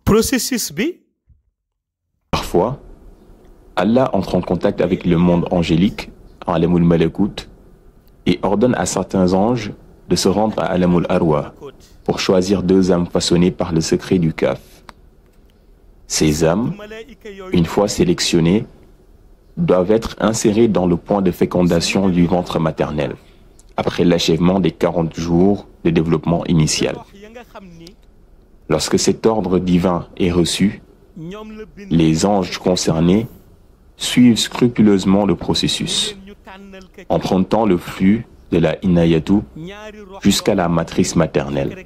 processus bi. Parfois, Allah entre en contact avec le monde angélique, Alamul Malakut, et ordonne à certains anges de se rendre à Alamul Arwa pour choisir 2 âmes façonnées par le secret du Kaf. Ces âmes, une fois sélectionnées, doivent être insérées dans le point de fécondation du ventre maternel, après l'achèvement des 40 jours de développement initial. Lorsque cet ordre divin est reçu, les anges concernés suivent scrupuleusement le processus, empruntant le flux de la Inayatu jusqu'à la matrice maternelle.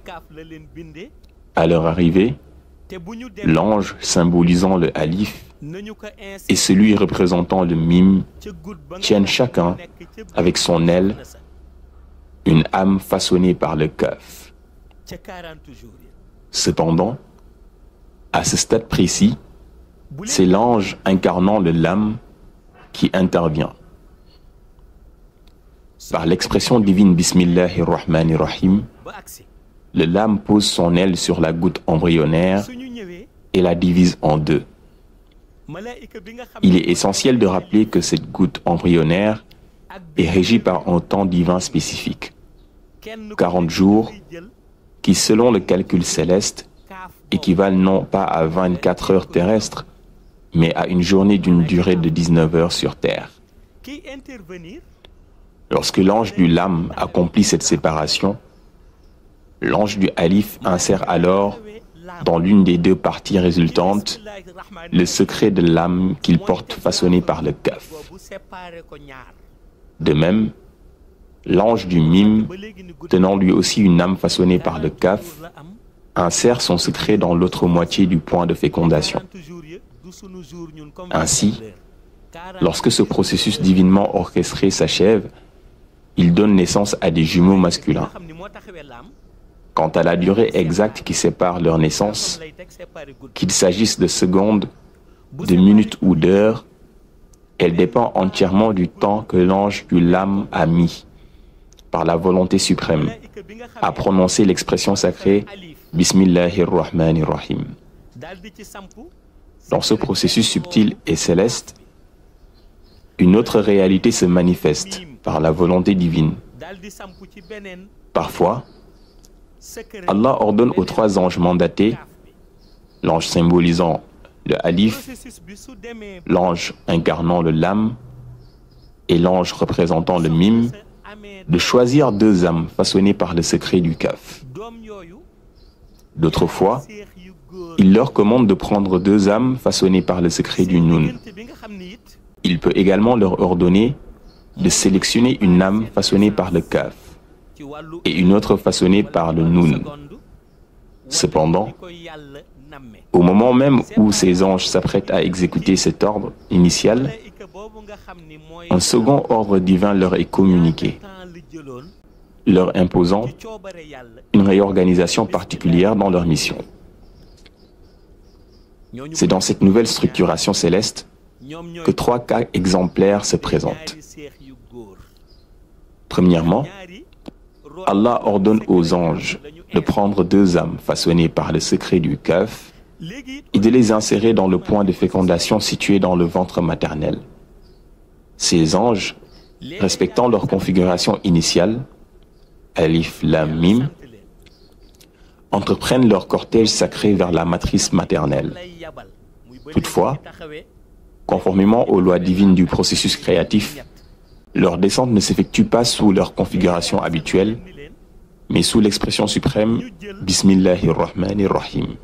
À leur arrivée, l'ange symbolisant le Alif et celui représentant le Mim tiennent chacun, avec son aile, une âme façonnée par le Kaf. Cependant, à ce stade précis, c'est l'ange incarnant le Lam qui intervient. Par l'expression divine Bismillahirrahmanirrahim, le Lam pose son aile sur la goutte embryonnaire et la divise en 2. Il est essentiel de rappeler que cette goutte embryonnaire est régie par un temps divin spécifique, 40 jours, qui selon le calcul céleste équivalent non pas à 24 heures terrestres, mais à une journée d'une durée de 19 heures sur Terre. Lorsque l'ange du Lam accomplit cette séparation, l'ange du Alif insère alors, dans l'une des 2 parties résultantes, le secret de l'âme qu'il porte façonné par le Kaf. De même, l'ange du Mim, tenant lui aussi une âme façonnée par le Kaf, insère son secret dans l'autre moitié du point de fécondation. Ainsi, lorsque ce processus divinement orchestré s'achève, il donne naissance à des jumeaux masculins. Quant à la durée exacte qui sépare leur naissance, qu'il s'agisse de secondes, de minutes ou d'heures, elle dépend entièrement du temps que l'ange du Lam a mis, par la volonté suprême, à prononcer l'expression sacrée Bismillahirrahmanirrahim. Dans ce processus subtil et céleste, une autre réalité se manifeste par la volonté divine. Parfois, Allah ordonne aux 3 anges mandatés, l'ange symbolisant le Alif, l'ange incarnant le Lam et l'ange représentant le Mim, de choisir 2 âmes façonnées par le secret du Kaf. D'autres fois, il leur commande de prendre 2 âmes façonnées par le secret du Nun. Il peut également leur ordonner de sélectionner une âme façonnée par le Kaf et une autre façonnée par le Nun. Cependant, au moment même où ces anges s'apprêtent à exécuter cet ordre initial, un second ordre divin leur est communiqué, leur imposant une réorganisation particulière dans leur mission. C'est dans cette nouvelle structuration céleste que 3 cas exemplaires se présentent. Premièrement, Allah ordonne aux anges de prendre 2 âmes façonnées par le secret du Kaf et de les insérer dans le point de fécondation situé dans le ventre maternel. Ces anges, respectant leur configuration initiale, Alif, Lam, Mim, entreprennent leur cortège sacré vers la matrice maternelle. Toutefois, conformément aux lois divines du processus créatif, leur descente ne s'effectue pas sous leur configuration habituelle, mais sous l'expression suprême Bismillahirrahmanirrahim,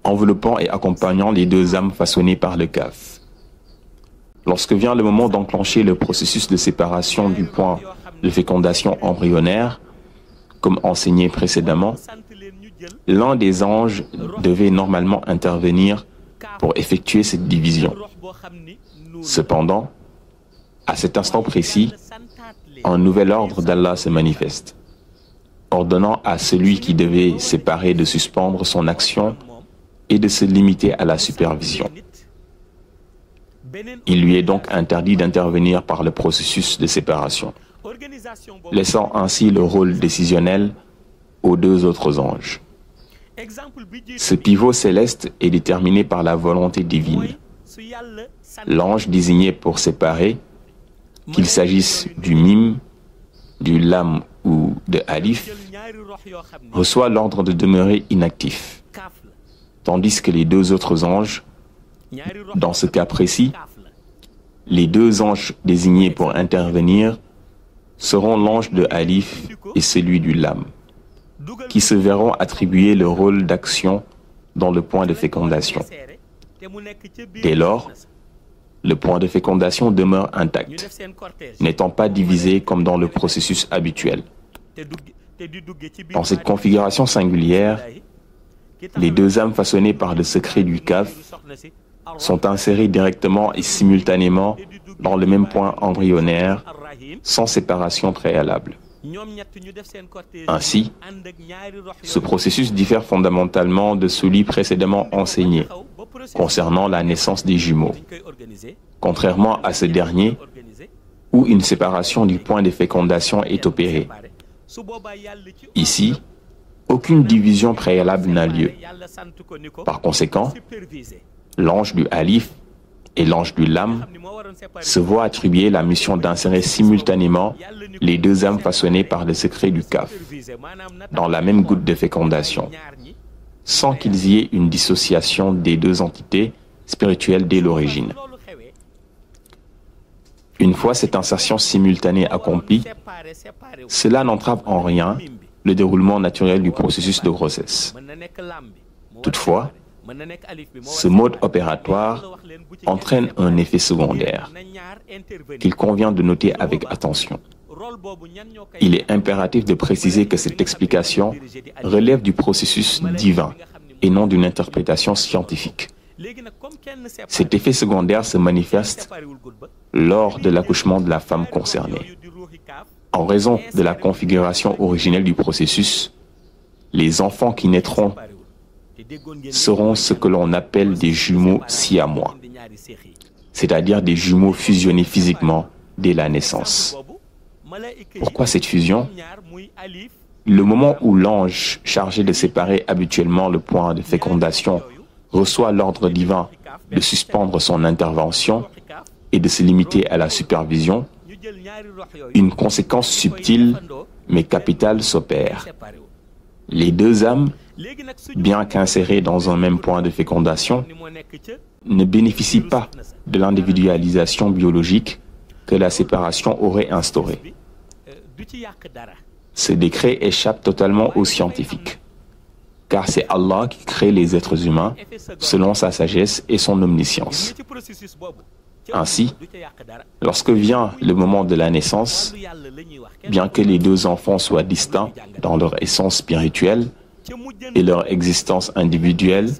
enveloppant et accompagnant les 2 âmes façonnées par le Kaf. Lorsque vient le moment d'enclencher le processus de séparation du point de fécondation embryonnaire, comme enseigné précédemment, l'un des anges devait normalement intervenir pour effectuer cette division. Cependant, à cet instant précis, un nouvel ordre d'Allah se manifeste, ordonnant à celui qui devait séparer de suspendre son action et de se limiter à la supervision. Il lui est donc interdit d'intervenir par le processus de séparation, laissant ainsi le rôle décisionnel aux 2 autres anges. Ce pivot céleste est déterminé par la volonté divine. L'ange désigné pour séparer, qu'il s'agisse du mim, du lam ou de alif, reçoit l'ordre de demeurer inactif, tandis que les deux autres anges, dans ce cas précis, les deux anges désignés pour intervenir seront l'ange de alif et celui du lam, qui se verront attribuer le rôle d'action dans le point de fécondation. Dès lors, le point de fécondation demeure intact, n'étant pas divisé comme dans le processus habituel. Dans cette configuration singulière, les deux âmes façonnées par le secret du kaf sont insérées directement et simultanément dans le même point embryonnaire, sans séparation préalable. Ainsi, ce processus diffère fondamentalement de celui précédemment enseigné concernant la naissance des jumeaux, contrairement à ce dernier où une séparation du point de fécondation est opérée. Ici, aucune division préalable n'a lieu. Par conséquent, l'ange du alif et l'ange du lam se voient attribuer la mission d'insérer simultanément les deux âmes façonnées par le secret du kaf dans la même goutte de fécondation, sans qu'il y ait une dissociation des deux entités spirituelles dès l'origine. Une fois cette insertion simultanée accomplie, cela n'entrave en rien le déroulement naturel du processus de grossesse. Toutefois, ce mode opératoire entraîne un effet secondaire qu'il convient de noter avec attention. Il est impératif de préciser que cette explication relève du processus divin et non d'une interprétation scientifique. Cet effet secondaire se manifeste lors de l'accouchement de la femme concernée. En raison de la configuration originelle du processus, les enfants qui naîtront seront ce que l'on appelle des jumeaux siamois, c'est-à-dire des jumeaux fusionnés physiquement dès la naissance. Pourquoi cette fusion? Le moment où l'ange chargé de séparer habituellement le point de fécondation reçoit l'ordre divin de suspendre son intervention et de se limiter à la supervision, une conséquence subtile mais capitale s'opère. Les deux âmes, bien qu'insérées dans un même point de fécondation, ne bénéficient pas de l'individualisation biologique que la séparation aurait instaurée. Ce décret échappe totalement aux scientifiques, car c'est Allah qui crée les êtres humains selon sa sagesse et son omniscience. Ainsi, lorsque vient le moment de la naissance, bien que les deux enfants soient distincts dans leur essence spirituelle et leur existence individuelle,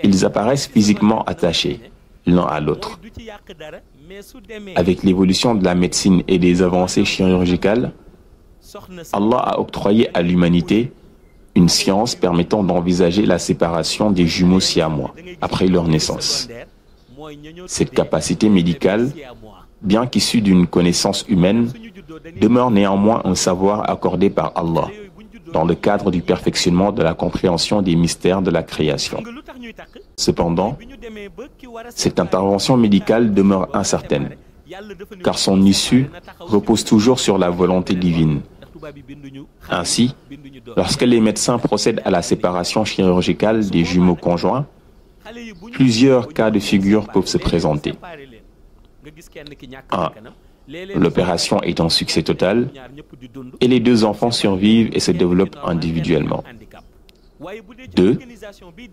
ils apparaissent physiquement attachés l'un à l'autre. Avec l'évolution de la médecine et des avancées chirurgicales, Allah a octroyé à l'humanité une science permettant d'envisager la séparation des jumeaux siamois après leur naissance. Cette capacité médicale, bien qu'issue d'une connaissance humaine, demeure néanmoins un savoir accordé par Allah dans le cadre du perfectionnement de la compréhension des mystères de la création. Cependant, cette intervention médicale demeure incertaine, car son issue repose toujours sur la volonté divine. Ainsi, lorsque les médecins procèdent à la séparation chirurgicale des jumeaux conjoints, plusieurs cas de figure peuvent se présenter. 1. L'opération est un succès total et les deux enfants survivent et se développent individuellement. 2.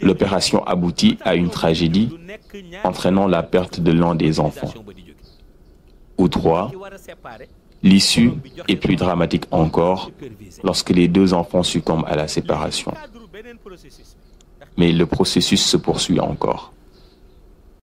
L'opération aboutit à une tragédie entraînant la perte de l'un des enfants. Ou 3. L'issue est plus dramatique encore lorsque les deux enfants succombent à la séparation. Mais le processus se poursuit encore.